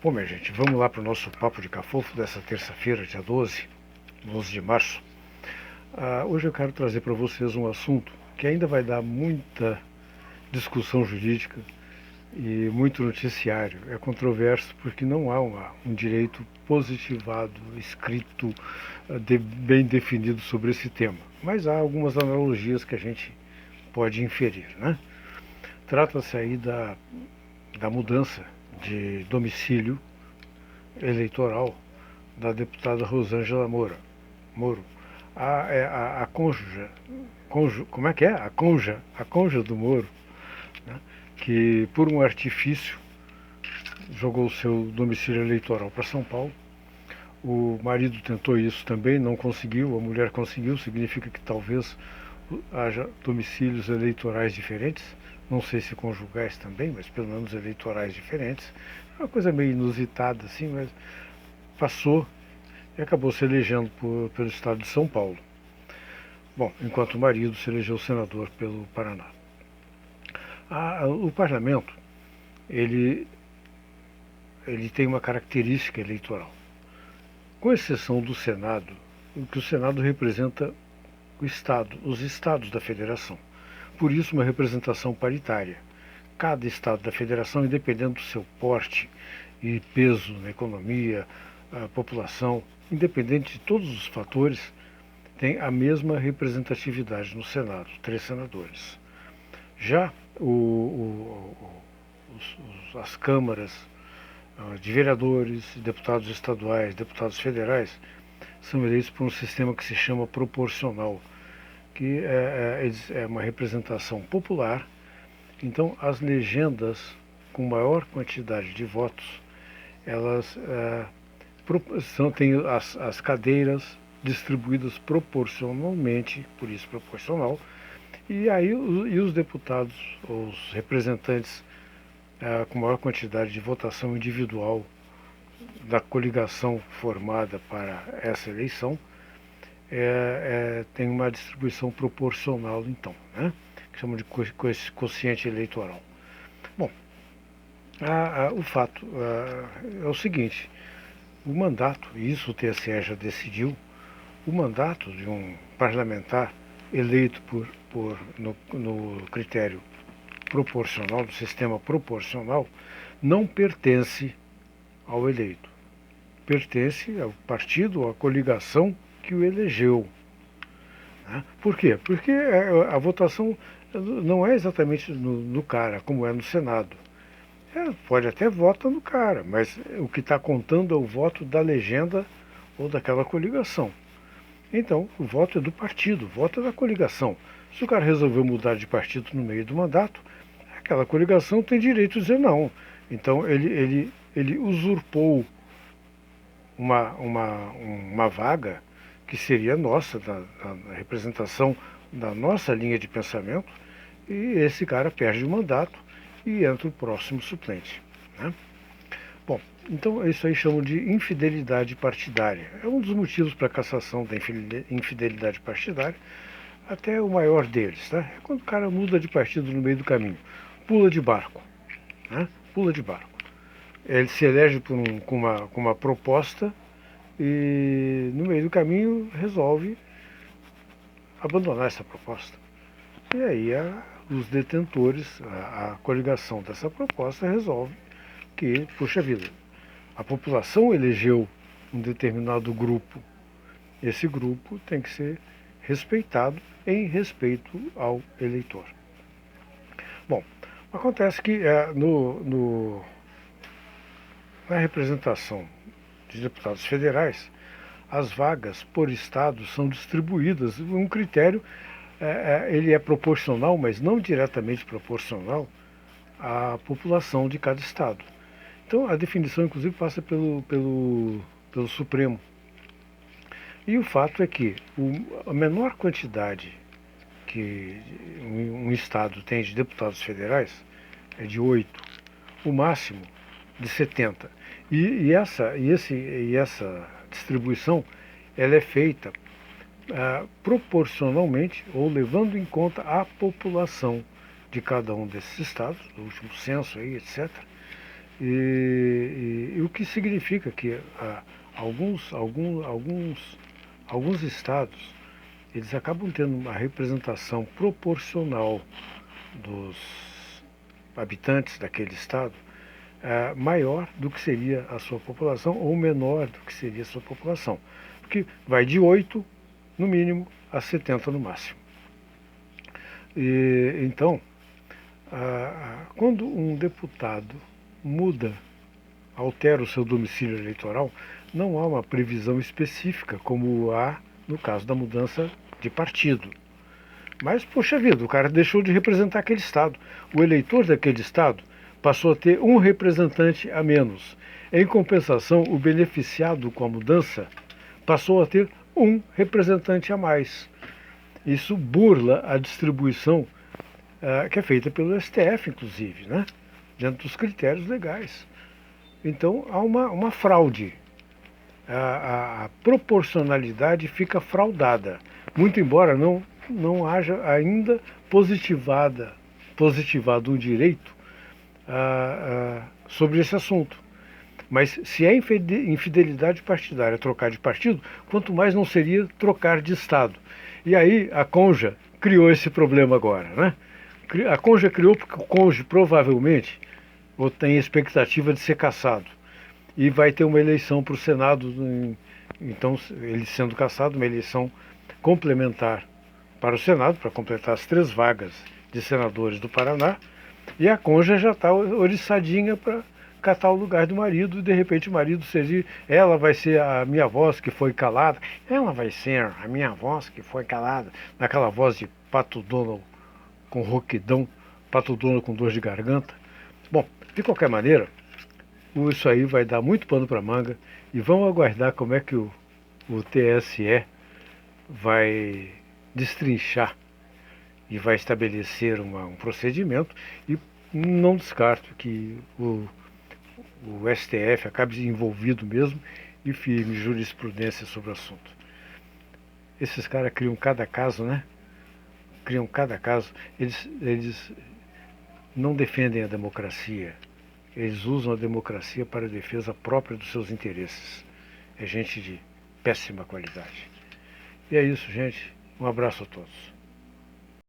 Bom, minha gente, vamos lá para o nosso Papo de Cafofo dessa terça-feira, dia 12 de março. Hoje eu quero trazer para vocês um assunto que ainda vai dar muita discussão jurídica e muito noticiário. É controverso porque não há um direito positivado, escrito, bem definido sobre esse tema. Mas há algumas analogias que a gente pode inferir, né? Trata-se aí da mudança de domicílio eleitoral da deputada Rosângela Moro. A como é que é? A conja do Moro, né, que por um artifício jogou o seu domicílio eleitoral para São Paulo. O marido tentou isso também, não conseguiu, a mulher conseguiu, significa que talvez haja domicílios eleitorais diferentes, não sei se conjugais também, mas pelo menos eleitorais diferentes. É uma coisa meio inusitada assim, mas passou e acabou se elegendo pelo estado de São Paulo. Bom, enquanto o marido se elegeu senador pelo Paraná. O parlamento, ele tem uma característica eleitoral. Com exceção do Senado, que o Senado representa o Estado, os estados da federação. Por isso, uma representação paritária. Cada estado da federação, independente do seu porte e peso na economia, a população, independente de todos os fatores, tem a mesma representatividade no Senado, 3 senadores. Já as câmaras de vereadores, deputados estaduais, deputados federais, são eleitos por um sistema que se chama proporcional, que é uma representação popular. Então, as legendas com maior quantidade de votos, elas têm as cadeiras distribuídas proporcionalmente, por isso proporcional, e aí os deputados, os representantes com maior quantidade de votação individual da coligação formada para essa eleição, tem uma distribuição proporcional, então, né? Que chamam de quociente eleitoral. Bom, o fato é o seguinte: o mandato, e isso o TSE já decidiu, o mandato de um parlamentar eleito no critério proporcional, do sistema proporcional, não pertence ao eleito. Pertence ao partido ou à coligação que o elegeu. Né? Por quê? Porque a votação não é exatamente no cara, como é no Senado. Pode até votar no cara, mas o que está contando é o voto da legenda ou daquela coligação. Então, o voto é do partido, o voto é da coligação. Se o cara resolveu mudar de partido no meio do mandato, aquela coligação tem direito de dizer não. Então, ele usurpou uma vaga que seria nossa, na representação da nossa linha de pensamento, e esse cara perde o mandato e entra o próximo suplente. Né? Bom, então isso aí chamam de infidelidade partidária. É um dos motivos para a cassação da infidelidade partidária, até o maior deles. Né? É quando o cara muda de partido no meio do caminho, pula de barco. Né? Pula de barco. Ele se elege com uma proposta e no meio do caminho resolve abandonar essa proposta. E aí os detentores, a coligação dessa proposta resolve que, puxa vida, a população elegeu um determinado grupo. Esse grupo tem que ser respeitado em respeito ao eleitor. Bom, acontece que na representação de deputados federais, as vagas por estado são distribuídas. Um critério, ele é proporcional, mas não diretamente proporcional à população de cada estado. Então, a definição, inclusive, passa pelo Supremo. E o fato é que a menor quantidade que um estado tem de deputados federais é de 8, o máximo de 70. E essa distribuição ela é feita proporcionalmente ou levando em conta a população de cada um desses estados, do último censo aí, etc. E o que significa que alguns estados eles acabam tendo uma representação proporcional dos habitantes daquele estado maior do que seria a sua população ou menor do que seria a sua população. Porque vai de 8, no mínimo, a 70 no máximo. Então, quando um deputado altera o seu domicílio eleitoral, não há uma previsão específica, como há no caso da mudança de partido. Mas, poxa vida, o cara deixou de representar aquele estado. O eleitor daquele estado passou a ter um representante a menos. Em compensação, o beneficiado com a mudança passou a ter um representante a mais. Isso burla a distribuição que é feita pelo STF, inclusive, né? Dentro dos critérios legais. Então, há uma fraude. A proporcionalidade fica fraudada, muito embora não haja ainda positivado um direito sobre esse assunto. Mas se é infidelidade partidária trocar de partido, quanto mais não seria trocar de Estado. E aí a Conja criou esse problema agora, né? A Conja criou porque o cônjuge provavelmente tem expectativa de ser cassado. E vai ter uma eleição para o Senado, então ele sendo cassado, uma eleição complementar para o Senado, para completar as 3 vagas de senadores do Paraná, e a Conja já está oriçadinha para catar o lugar do marido, e de repente o marido ela vai ser a minha voz que foi calada, ela vai ser a minha voz que foi calada, naquela voz de Pato Donald com rouquidão, Pato Donald com dor de garganta. Bom, de qualquer maneira, isso aí vai dar muito pano para manga e vamos aguardar como é que o TSE vai destrinchar e vai estabelecer um procedimento, e não descarto que o STF acabe envolvido mesmo e firme jurisprudência sobre o assunto. Esses caras criam cada caso, né? Criam cada caso. Eles não defendem a democracia. Eles usam a democracia para a defesa própria dos seus interesses. É gente de péssima qualidade. E é isso, gente. Um abraço a todos.